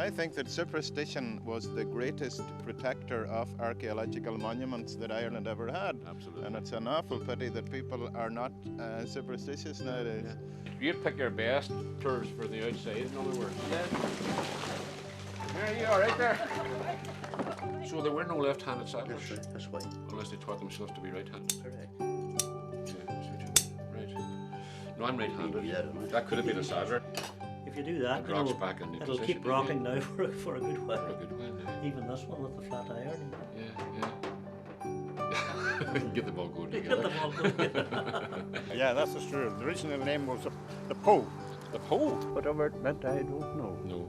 I think that superstition was the greatest protector of archaeological monuments that Ireland ever had. Absolutely. And it's an awful pity that people are not superstitious nowadays. Yeah. You'd pick your best tours for the outside, in other words. There you are, right there. So there were no left-handed settlers? That's why. Unless they taught themselves to be right-handed. Correct. Yeah, that's what you mean. Right. No, I'm right-handed. Yeah, that could have been a saddler. If you do that, It rocks back in the it'll position keep rocking again. now for a good while. For a good while now. Even this one with the flat iron. Yeah. Get the ball going Get together. them all going. Yeah, that's true. The original name was the Poe. The pole? Whatever it meant, I don't know. No.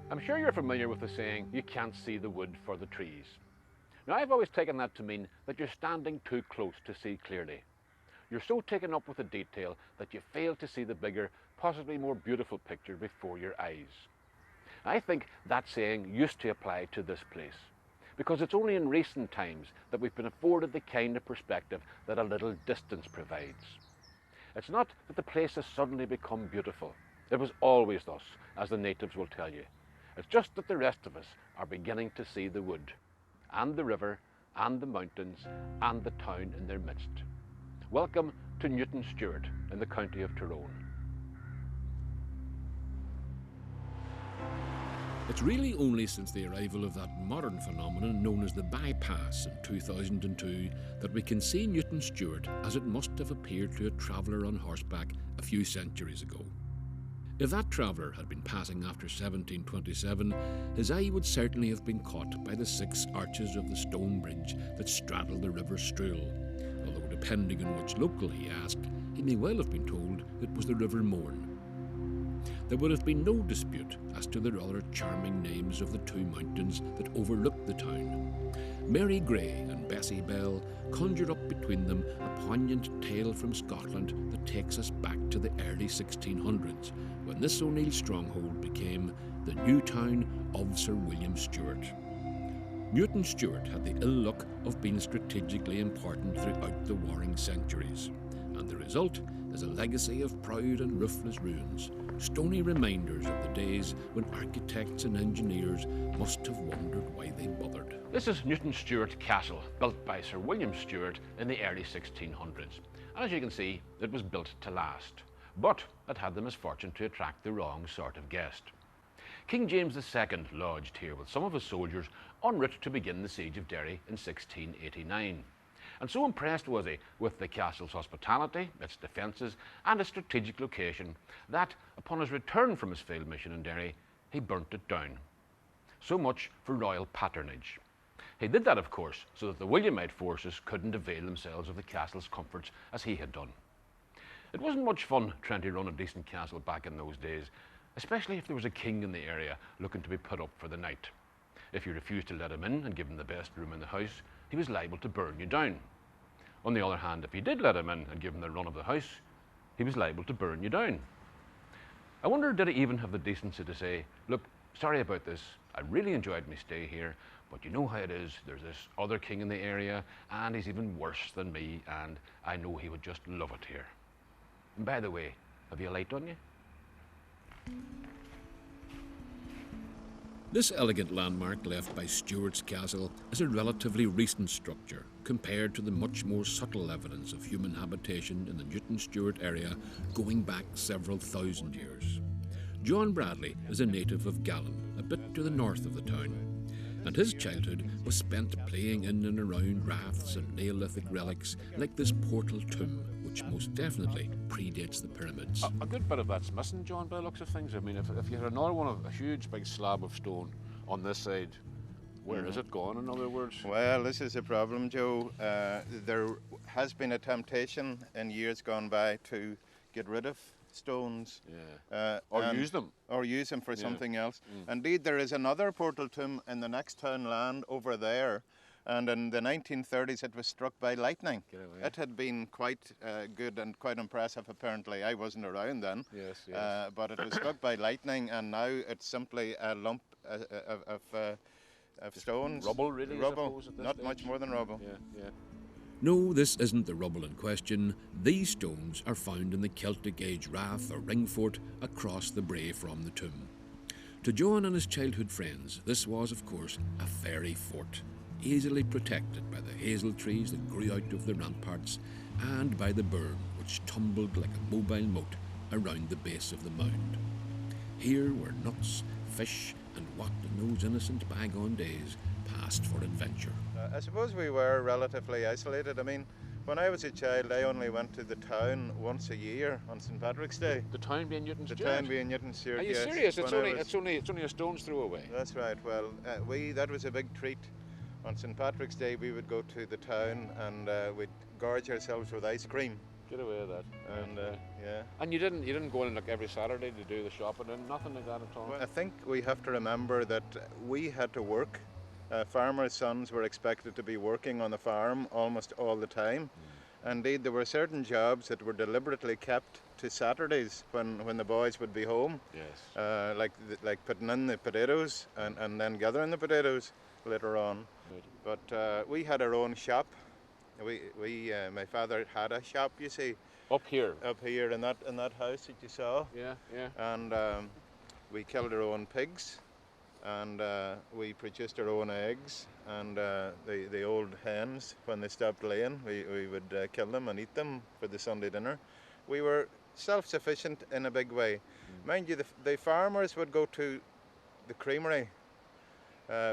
I'm sure you're familiar with the saying, you can't see the wood for the trees. Now, I've always taken that to mean that you're standing too close to see clearly. You're so taken up with the detail that you fail to see the bigger, possibly more beautiful picture before your eyes. I think that saying used to apply to this place, because it's only in recent times that we've been afforded the kind of perspective that a little distance provides. It's not that the place has suddenly become beautiful. It was always thus, as the natives will tell you. It's just that the rest of us are beginning to see the wood, and the river, and the mountains, and the town in their midst. Welcome to Newtownstewart in the county of Tyrone. It's really only since the arrival of that modern phenomenon known as the bypass in 2002 that we can see Newtownstewart as it must have appeared to a traveller on horseback a few centuries ago. If that traveller had been passing after 1727, his eye would certainly have been caught by the 6 arches of the stone bridge that straddle the River Stool, although depending on which local he asked, he may well have been told it was the River Mohon. There would have been no dispute as to the rather charming names of the 2 mountains that overlooked the town. Mary Gray and Bessie Bell conjure up between them a poignant tale from Scotland that takes us back to the early 1600s, when this O'Neill stronghold became the new town of Sir William Stewart. Newtownstewart had the ill luck of being strategically important throughout the warring centuries, and the result is a legacy of proud and roofless ruins, stony reminders of the days when architects and engineers must have wondered why they bothered. This is Stewart Castle, built by Sir William Stewart in the early 1600s. And as you can see, it was built to last. But it had the misfortune to attract the wrong sort of guest. King James II lodged here with some of his soldiers en route to begin the Siege of Derry in 1689. And so impressed was he with the castle's hospitality, its defences and its strategic location that, upon his return from his failed mission in Derry, he burnt it down. So much for royal patronage. He did that, of course, so that the Williamite forces couldn't avail themselves of the castle's comforts as he had done. It wasn't much fun trying to run a decent castle back in those days, especially if there was a king in the area looking to be put up for the night. If you refused to let him in and give him the best room in the house, he was liable to burn you down. On the other hand, if you did let him in and give him the run of the house, he was liable to burn you down. I wonder, did he even have the decency to say, look, sorry about this, I really enjoyed my stay here, but you know how it is, there's this other king in the area, and he's even worse than me, and I know he would just love it here. And by the way, have you a light on you? This elegant landmark left by Stewart's Castle is a relatively recent structure compared to the much more subtle evidence of human habitation in the Newtownstewart area going back several thousand years. John Bradley is a native of Gallen, a bit to the north of the town, and his childhood was spent playing in and around raths and Neolithic relics like this portal tomb, which most definitely predates the pyramids. A good bit of that's missing, John, by the looks of things. I mean, if you had another one of a huge big slab of stone on this side, where is it gone, in other words? Well, this is a problem, Joe. There has been a temptation in years gone by to get rid of stones. Yeah. Or use them. Or use them for something else. Indeed, there is another portal tomb in the next town land over there, and in the 1930s it was struck by lightning. It had been quite good and quite impressive, apparently. I wasn't around then. Yes, yes. But it was struck by lightning, and now it's simply a lump of stones. Rubble, really, Rubble, I suppose, at this not stage. much more than rubble. Yeah, yeah. No, this isn't the rubble in question. These stones are found in the Celtic Age rath or ring fort across the brae from the tomb. To John and his childhood friends, this was, of course, a fairy fort, easily protected by the hazel trees that grew out of the ramparts and by the burn which tumbled like a mobile moat around the base of the mound. Here were nuts, fish, and what in those innocent bygone days passed for adventure. I suppose we were relatively isolated. I mean, when I was a child, I only went to the town once a year on St. Patrick's Day. The town being Newtownstewart? The town being Newtownstewart, Are you yes. serious? When It's only a stone's throw away. That's right. Well, that was a big treat. On St. Patrick's Day, we would go to the town and we'd gorge ourselves with ice cream. Get away with that. And yeah. And you didn't go in like every Saturday to do the shopping and nothing like that at all? Well, I think we have to remember that we had to work. Farmers' sons were expected to be working on the farm almost all the time. Indeed, there were certain jobs that were deliberately kept to Saturdays when the boys would be home. Yes. Like putting in the potatoes and then gathering the potatoes later on. Right. But we had our own shop. My father had a shop, you see. Up here in that house that you saw. Yeah. And we killed our own pigs, and we produced our own eggs, and the old hens, when they stopped laying, we would kill them and eat them for the Sunday dinner. We were self-sufficient in a big way. Mind you, the farmers would go to the creamery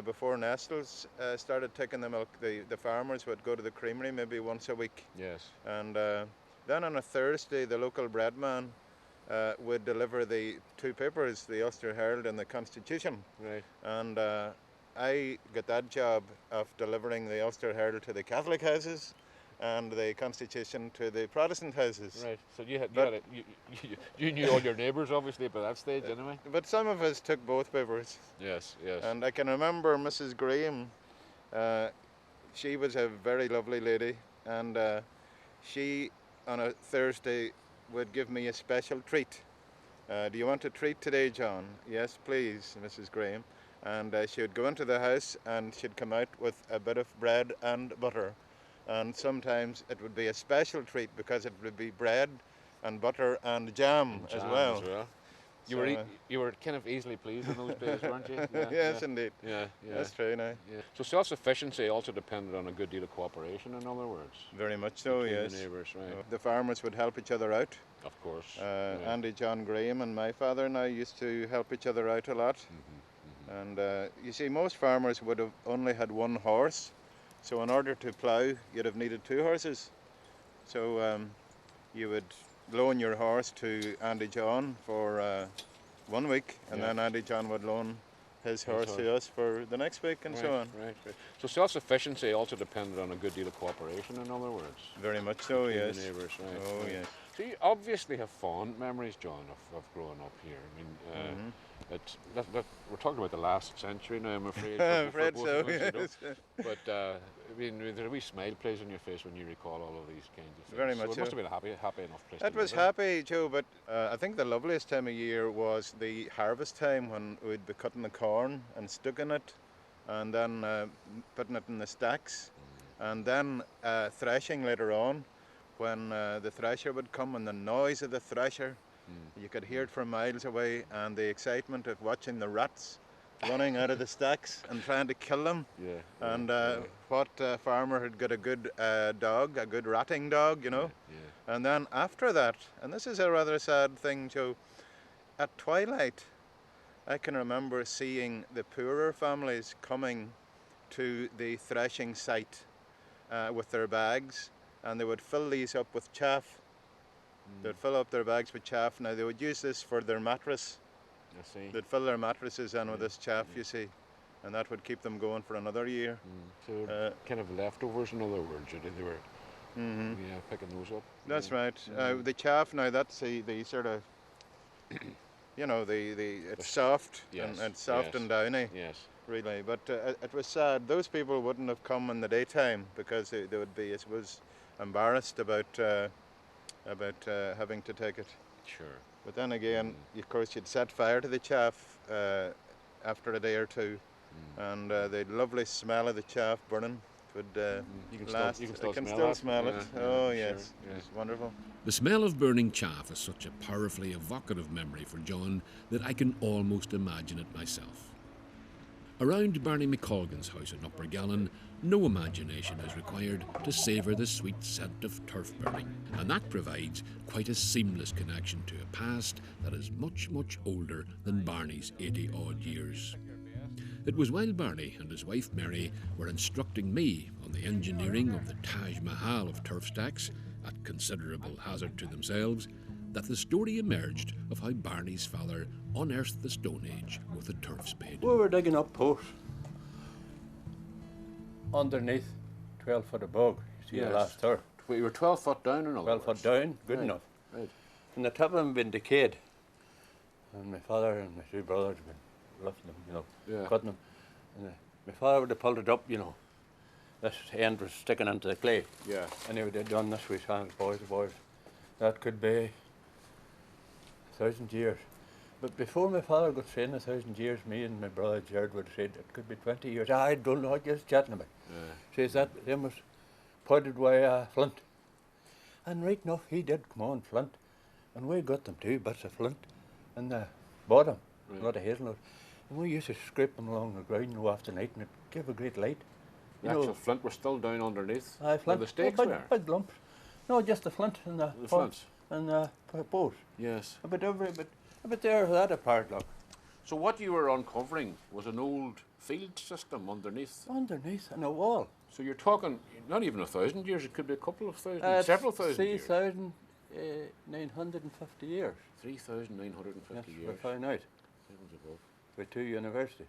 before Nestles started taking the milk. The farmers would go to the creamery maybe once a week. Yes. And then on a Thursday, the local breadman would deliver the two papers, the Ulster Herald and the Constitution. Right. And I got that job of delivering the Ulster Herald to the Catholic houses and the Constitution to the Protestant houses. Right. So you knew all your neighbours obviously by that stage anyway. But some of us took both papers. Yes. And I can remember Mrs. Graham. She was a very lovely lady, and she on a Thursday would give me a special treat. Do you want a treat today, John? Yes, please, Mrs. Graham. And she would go into the house and she'd come out with a bit of bread and butter. And sometimes it would be a special treat because it would be bread and butter and jam as well. You were kind of easily pleased in those days, weren't you? Yeah, yes, indeed. Yeah. That's true now. Yeah. So self-sufficiency also depended on a good deal of cooperation, in other words. Very much so, between yes. The neighbours, right. The farmers would help each other out. Of course. Andy John Graham and my father and I used to help each other out a lot. And you see, most farmers would have only had one horse. So in order to plough, you'd have needed two horses. So you would loan your horse to Andy John for 1 week, and then Andy John would loan his horse to us for the next week, and so on. Right. So self-sufficiency also depended on a good deal of cooperation, in other words. Very much so, yes. The neighbours, right. Oh, yes. So you obviously have fond memories, John, of growing up here. I mean, we're talking about the last century now, I'm afraid. I'm for afraid both so, of us, yes. But I mean, there's a wee smile plays on your face when you recall all of these kinds of things. Very much so. It must so. have been a happy enough place. It was happy, Joe, but I think the loveliest time of year was the harvest time when we'd be cutting the corn and sticking it, and then putting it in the stacks, and then threshing later on, when the thresher would come and the noise of the thresher, you could hear it from miles away, and the excitement of watching the rats running out of the stacks and trying to kill them. And what farmer had got a good dog, a good ratting dog, you know? And then after that, and this is a rather sad thing, Joe, at twilight, I can remember seeing the poorer families coming to the threshing site with their bags, and they would fill these up with chaff. They'd fill up their bags with chaff. Now they would use this for their mattress. I see. They'd fill their mattresses in with this chaff, you see, and that would keep them going for another year. So kind of leftovers, in other words, they were picking those up. That's right. The chaff, now that's the sort of, you know, it's soft, and it's soft and downy. Yes. Really, but it was sad. Those people wouldn't have come in the daytime because they would be, I suppose, embarrassed about having to take it. Sure. But then again, of course, you'd set fire to the chaff after a day or two, and the lovely smell of the chaff burning would You can last. still, you can still I can smell still that. smell it. Yeah, Oh yeah, yes, sure, yeah. it's wonderful. The smell of burning chaff is such a powerfully evocative memory for John that I can almost imagine it myself. Around Barney McColgan's house in Upper Gallon, no imagination is required to savour the sweet scent of turf burning, and that provides quite a seamless connection to a past that is much, much older than Barney's 80-odd years. It was while Barney and his wife Mary were instructing me on the engineering of the Taj Mahal of turf stacks, at considerable hazard to themselves, that the story emerged of how Barney's father unearthed the Stone Age with a turf spade. We were digging up posts underneath 12 foot of bog. See the last turf. Well, you were 12 foot down in other 12 words. foot down, good Right, enough. Right. And the top of them had been decayed. And my father and my two brothers had been roughing them, you know, Yeah. cutting them. And my father would have pulled it up, you know. This end was sticking into the clay. Yeah. And he would have done this with his hands, boys. That could be 1,000 years. But before my father got saying 1,000 years, me and my brother Jared would have said it could be 20 years. I don't know what you're chatting about. Says that them was pointed by flint. And right enough, he did come on flint. And we got them 2 bits of flint in the bottom, a lot of hazelnuts. And we used to scrape them along the ground, you know, after night, and it gave a great light. The actual flint was still down underneath Aye, where the stakes big, were. big lumps. No, just the flint and the flints. and the poles. Yes. A bit there, that apart, look. So what you were uncovering was an old field system underneath. Underneath in a wall. So you're talking not even 1,000 years, it could be a couple of thousand, several thousand years. 3,950 years. 3,950 Yes, we years. found out. Heavens above. With 2 universities.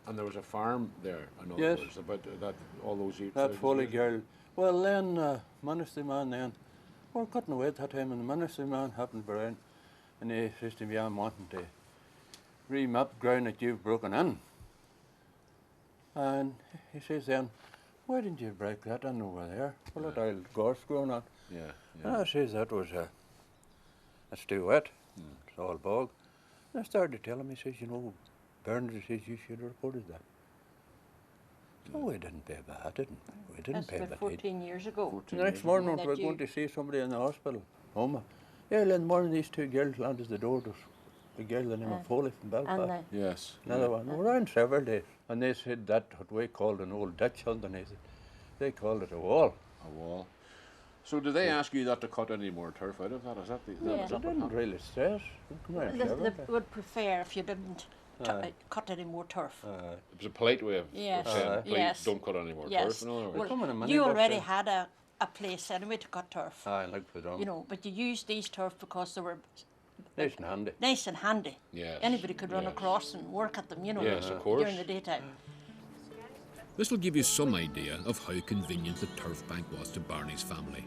And there was a farm there, in other Yes. words, about that, all those years. That Foley girl. Well, then, ministry man then, we're cutting away at that time, and the ministry man happened around, and he says to me, I'm wanting to remap ground that you've broken in. And he says then, why didn't you break that in over there? Well, that old gorse growing on. Yeah, And yeah. I says that was that's too wet. It's all bog. And I started to tell him, he says, you know, Bernard says you should have reported that. So we didn't pay that, didn't we? We didn't That's pay about that. 14 years ago. The next morning, That when we were you- going to see somebody in the hospital, Homa. Early in the morning, these 2 girls landed the door. There was a girl, the name of Foley from And Belfast. Yes. Another one. We were around several days. And they said that, what we called an old ditch underneath it, they called it a wall. A wall. So did they ask you not to cut any more turf out of that? Is that the? Yeah. Is They that what didn't happened? really stress. They come around several They days. would prefer if you didn't Aye. cut any more turf. It was a polite way of Yes. saying, please Yes. don't cut any more Yes. turf. In other words. Well, Come on, a money you box already then. had a place anyway to cut turf. I like for them. You know, but you used these turf because they were Nice and handy. nice and handy. Yes, Anybody could run yes. across and work at them, you know, Yes, of course. during the daytime. This will give you some idea of how convenient the turf bank was to Barney's family.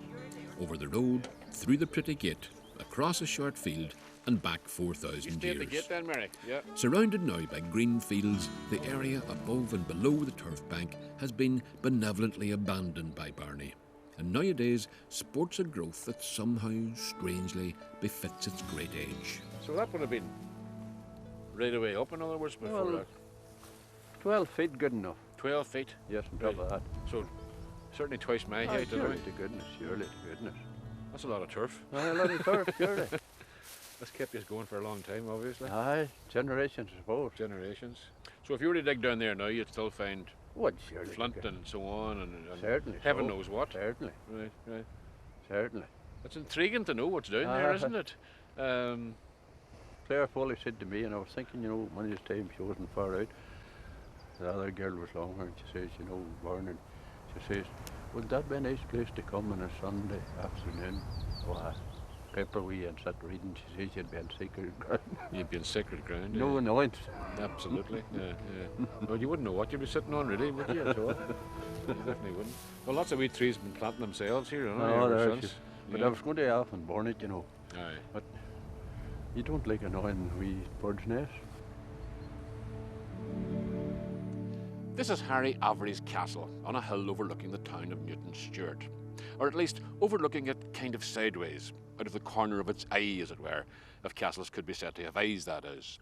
Over the road, through the pretty gate, across a short field, and back 4,000 years. then, Mary. Yeah. Surrounded now by green fields, the area above and below the turf bank has been benevolently abandoned by Barney. And nowadays sports a growth that somehow, strangely, befits its great age. So that would have been right away up, in other words, before Well, that. 12 feet, good enough. 12 feet. Yes, on top of that. So certainly twice my height, Surely anyway. to goodness, surely to goodness. That's a lot of turf. Aye, a lot of turf, surely. That's kept us going for a long time, obviously. Aye, generations, I suppose. Generations. So if you were to dig down there now, you'd still find What, surely? to flint goodness. and so on, and Certainly heaven so. knows what. Certainly, Right, right. certainly. It's intriguing to know what's down there, isn't it? Claire Foley said to me, and I was thinking, you know, one of these times she wasn't far out. The other girl was longer, and she says, you know, Barney, she says, would that be a nice place to come on a Sunday afternoon? Why? Paper we and sat reading, she says you'd be on sacred ground. You'd be in sacred ground. No yeah. annoyance. Absolutely, yeah, yeah. Well, you wouldn't know what you'd be sitting on, really, would you, at all? You definitely wouldn't. Well, lots of wee trees have been planting themselves here, you know, No, ever there's since. just- But Yeah. I was going to often burn it, you know. Aye. You don't like annoying wee bird's nest. This is Harry Avery's castle on a hill overlooking the town of Newtownstewart, or at least overlooking it kind of sideways, out of the corner of its eye, as it were, if castles could be said to have eyes, that is.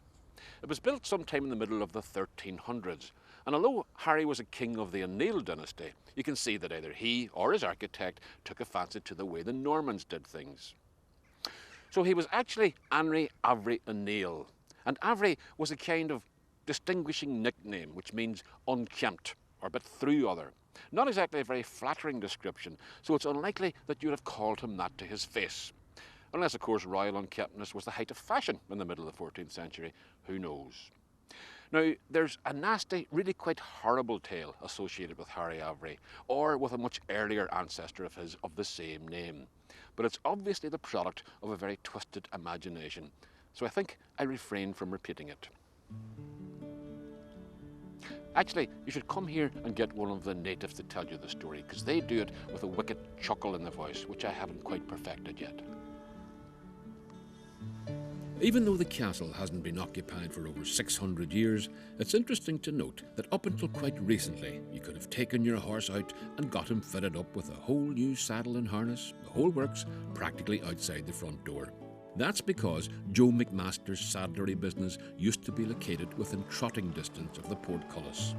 It was built sometime in the middle of the 1300s And although Harry was a king of the O'Neill dynasty, you can see that either he or his architect took a fancy to the way the Normans did things. So he was actually Henry Avery O'Neill. And Avery was a kind of distinguishing nickname, which means unkempt, or a bit through other. Not exactly a very flattering description, so it's unlikely that you'd have called him that to his face. Unless, of course, royal unkemptness was the height of fashion in the middle of the 14th century. Who knows? Now, there's a nasty, really quite horrible tale associated with Harry Avery, or with a much earlier ancestor of his of the same name. But it's obviously the product of a very twisted imagination, so I think I refrain from repeating it. Actually, you should come here and get one of the natives to tell you the story, because they do it with a wicked chuckle in the voice, which I haven't quite perfected yet. Even though the castle hasn't been occupied for over 600 years, it's interesting to note that up until quite recently, you could have taken your horse out and got him fitted up with a whole new saddle and harness, the whole works, practically outside the front door. That's because Joe McMaster's saddlery business used to be located within trotting distance of the portcullis.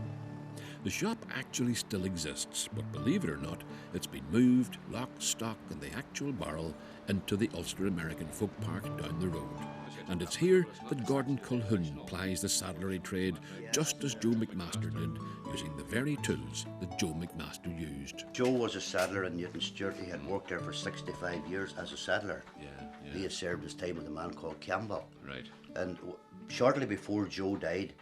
The shop actually still exists, but believe it or not, it's been moved, lock, stock and the actual barrel into the Ulster American Folk Park down the road. And it's here that Gordon Colquhoun plies the saddlery trade just as Joe McMaster did, using the very tools that Joe McMaster used. Joe was a saddler in Newtownstewart. He had worked there for 65 years as a saddler. He had served his time with a man called Campbell. Right. And shortly before Joe died,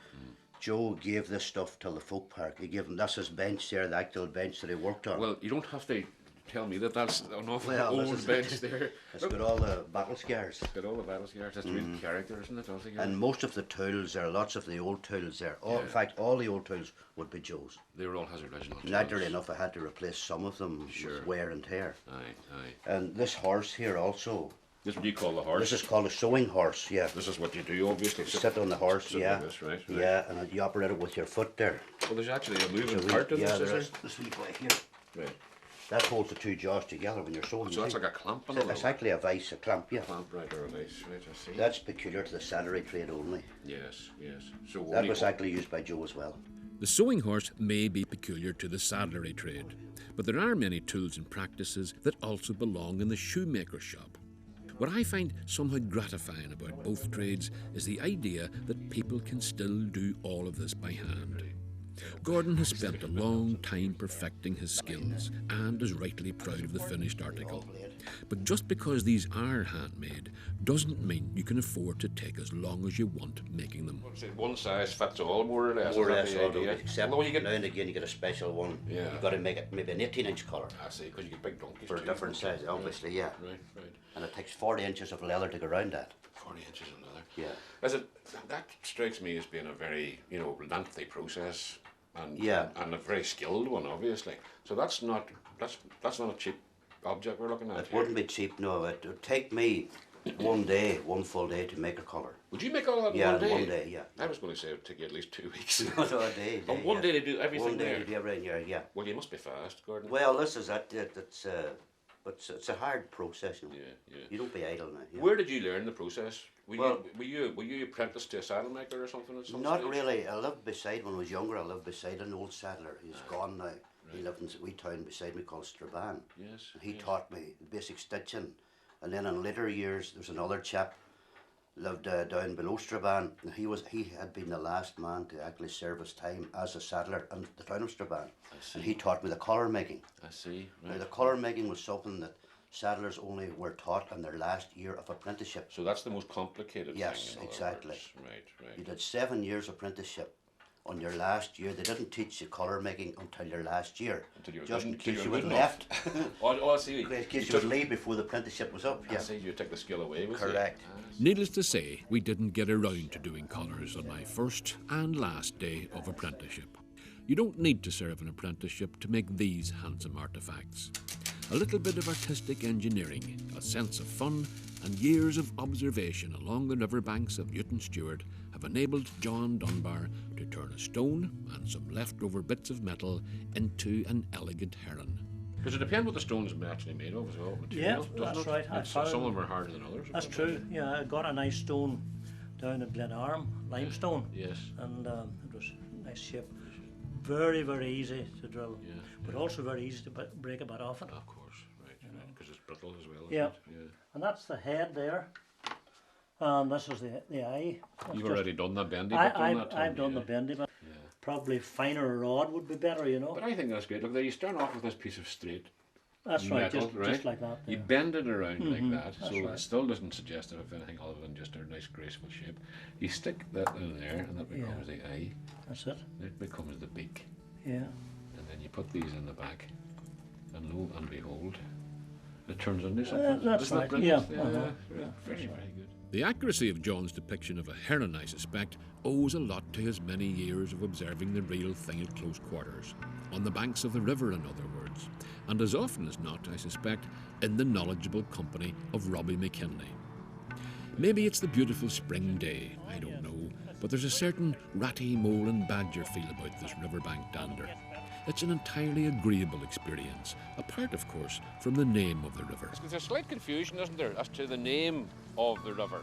Joe gave this stuff to the folk park. He gave him, that's his bench there, the actual bench that he worked on. Well, you don't have to tell me that that's an awful Well, old bench there. It's got all the battle scars. It's got all the battle scars. That's real character, isn't it? And most of the tools there, lots of the old tools there. In fact, all the old tools would be Joe's. They were all his original tools. Naturally enough, I had to replace some of them with wear and tear. Aye. And this horse here also. This is what you call the horse? This is called a sewing horse, yeah. This is what you do, obviously. Sit on the horse, sit yeah. Like this, right? Yeah, and you operate it with your foot there. Well, there's actually a moving part in this, there is there? is. This wee boy here. Right. That holds the two jaws together when you're sewing. So that's like a clamp on it? It's actually a vice, a clamp, yeah. Clamp, right, or a vice, right, I see. That's peculiar to the saddlery trade only. Yes. So that was actually used by Joe as well. The sewing horse may be peculiar to the saddlery trade, but there are many tools and practices that also belong in the shoemaker's shop. What I find somehow gratifying about both trades is the idea that people can still do all of this by hand. Gordon has spent a long time perfecting his skills and is rightly proud of the finished article. But just because these are handmade doesn't mean you can afford to take as long as you want making them. One size fits all, more or less. More or less, except now and again you get a special one. Yeah. You've got to make it maybe an 18-inch colour. I see, because you get big donkeys. For a different size, obviously, yeah. Right. And it takes 40 inches of leather to go around that. 40 inches of leather. Yeah. That strikes me as being a very, lengthy process. And a very skilled one, obviously. So that's not a cheap object we're looking at. It wouldn't be cheap, no. It would take me one full day to make a colour. Would you make all that in one one day? Yeah, 1 day, yeah. I was going to say it would take you at least 2 weeks. No, a day. On one day to do everything 1 day there? to do everything there, yeah. Well, you must be fast, Gordon. Well, this is it. It's a hard process, Yeah. You don't be idle now. Where did you learn the process? Were you apprenticed to a saddle maker or something at some Not stage? really. I lived beside, when I was younger, I lived beside an old saddler. He's gone now. Right. He lived in a wee town beside me called Strabane. Yes. And he taught me basic stitching. And then in later years, there's another chap lived down below Strabane. And he had been the last man to actually serve his time as a saddler in the town of Strabane. And he taught me the colour making. I see. Right. Now, the colour making was something that saddlers only were taught in their last year of apprenticeship. So that's the most complicated thing. Yes, exactly. Right. You did 7 years apprenticeship. On your last year, they didn't teach you colour making until your last year. Just in case you would left. I see. In case you would leave before the apprenticeship was up. I see, you take the skill away with you. Correct. Needless to say, we didn't get around to doing colours on my first and last day of apprenticeship. You don't need to serve an apprenticeship to make these handsome artefacts. A little bit of artistic engineering, a sense of fun, and years of observation along the riverbanks of Newtownstewart have enabled John Dunbar to turn a stone and some leftover bits of metal into an elegant heron. Does it depend what the stone's actually made of as well? Material, that's right. Some of them are harder than others. That's true. Yeah, I got a nice stone down at Glenarm, limestone. Yes. And it was a nice shape. Very, very easy to drill, Yeah, but also very easy to break a bit off it. of course, right, because it's brittle as well. Yeah. Isn't it? Yeah. And that's the head there, and this is the eye. That's You've just- already done that bendy bit on that. I've done the bendy bit. Yeah. Probably finer rod would be better, you know. But I think that's great. Look, there you start off with this piece of straight That's right, metal, just like that. You There. bend it around like that, so right. it still doesn't suggest of anything other than just a nice graceful shape. You stick that in there, and that becomes the eye. That's it. It becomes the beak, Yeah. and then you put these in the back, and lo and behold, it turns into something. That's Isn't that right, brilliant? yeah, Very, very good. The accuracy of John's depiction of a heron, I suspect, owes a lot to his many years of observing the real thing at close quarters, on the banks of the river, in other words, and as often as not, I suspect, in the knowledgeable company of Robbie McKinley. Maybe it's the beautiful spring day, I don't know, but there's a certain ratty, mole and badger feel about this riverbank dander. It's an entirely agreeable experience, apart, of course, from the name of the river. There's a slight confusion, isn't there, as to the name of the river.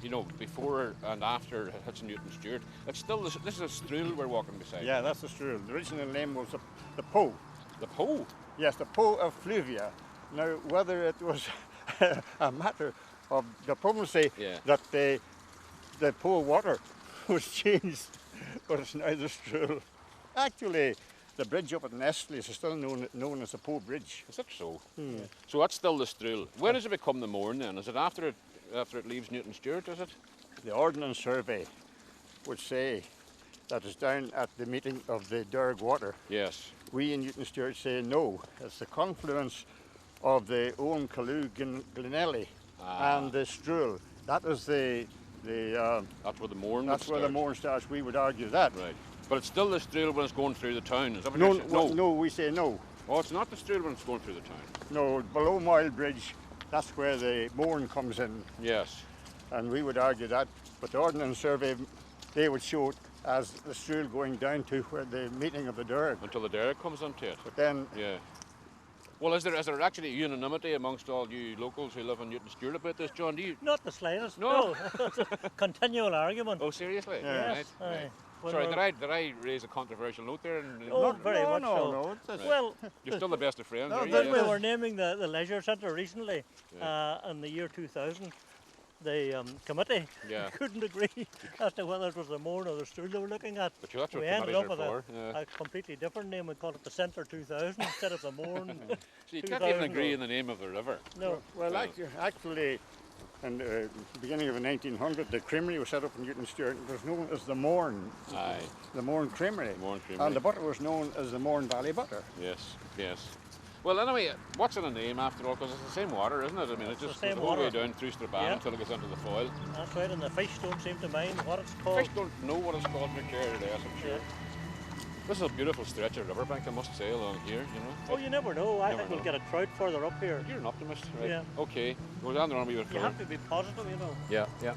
You know, before and after Hudson Newtownstewart. It's still this is a Strule we're walking beside. Yeah, that's the Strule. The original name was the Po. The Po. Yes, the Po of Fluvia. Now, whether it was a matter of diplomacy that the Po water was changed, but it's now the Strule. Actually, the bridge up at Nestle is still known as the Po Bridge. Is that so? So that's still the Strule. When does it become the Mourne then? Is it after it leaves Newtownstewart, is it? The Ordnance Survey would say that it's down at the meeting of the Derg water. Yes. We in Newtownstewart say no. It's the confluence of the Owen Calloo Glenelly and the Strule. That is the that's where the Mourne. That's where the Mourne starts. We would argue that. Right. But it's still the Strule when it's going through the town. Is that what No, you're saying? no, we say no. Oh, it's not the Strule when it's going through the town. No, below Mile Bridge, that's where the Mourne comes in. Yes. And we would argue that, but the Ordnance Survey, they would show it as the Strule going down to where the meeting of the Derg. Until the Derg comes onto it. But then, yeah. Well, is there actually unanimity amongst all you locals who live in Newtownstewart about this, John? Do you? Not the slightest. No. It's a continual argument. Oh, seriously? Yes. Right. Aye. When Sorry, we're- did I raise a controversial note there? Oh, very much no, so. no, it's just- Well, You're still the best of friends. No, are you? when Yeah. we were naming the leisure centre recently, in the year 2000, the committee Yeah. couldn't agree as to whether it was the Mourne or the Strule they were looking at. But that's what We ended up committees with are for. a completely different name. We called it the Centre 2000 instead of the Mourne. So you can't even 2000 agree or- in the name of the river. No. well, Yeah. actually, in the beginning of the 1900s, the creamery was set up in Newtownstewart. It was known as the Mourne, Aye. the Mourne Creamery. Mourne Creamery. And the butter was known as the Mourne Valley Butter. Yes, yes. Well, anyway, what's in a name after all? Because it's the same water, isn't it? I mean, it just the goes same all the way water. down through Strabane Yeah. until it gets into the foil. That's right, and the fish don't seem to mind what it's called. Fish don't know what it's called in care today, I'm sure. This is a beautiful stretch of riverbank, I must say, along here, you know. Oh, you never know. I Never think we'll know. get a trout further up here. You're an optimist, right? Yeah. Okay, go down the army with You have to be positive, you know. Yeah, yeah.